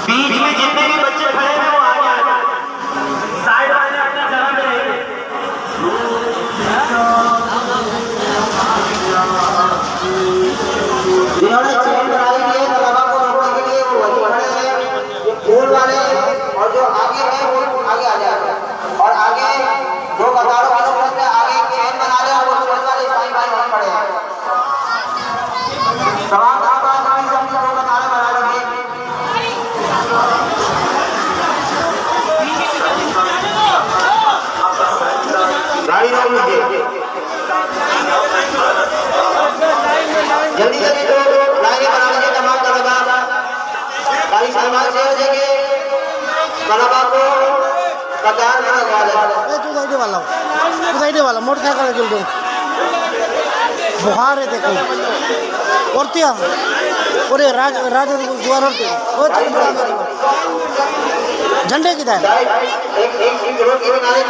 बीच में जितने भी बच्चे खड़े हैं वो आगे आ जाए, साइड वाले अपनी जगह पे रहेंगे। जिन्होंने चेन बनाई है तलबा को रोकने के लिए वो वही खड़े हैं, ये फूल वाले और जो आगे हैं वो आगे आ जाए और आगे दो कतारों की सूरत में आगे चेन बना रहे हैं, वो चेन वाले इस्लामी भाई वहीं खड़े हैं। सवाल का बाद में सबकी दो कतारें बना लेंगे। गाड़ी रोक लीजिए, जल्दी जल्दी दो लाइनें बना लीजिए। तमाम तलबा गाड़ी सामान से हो जाएंगे, तलबा को कतार में लगवा लें। वाला मोटरसाइकिल चल रहे बुखार है देखो और क्या और राजा द्वार झंडे की एक ग्रुप के किनारे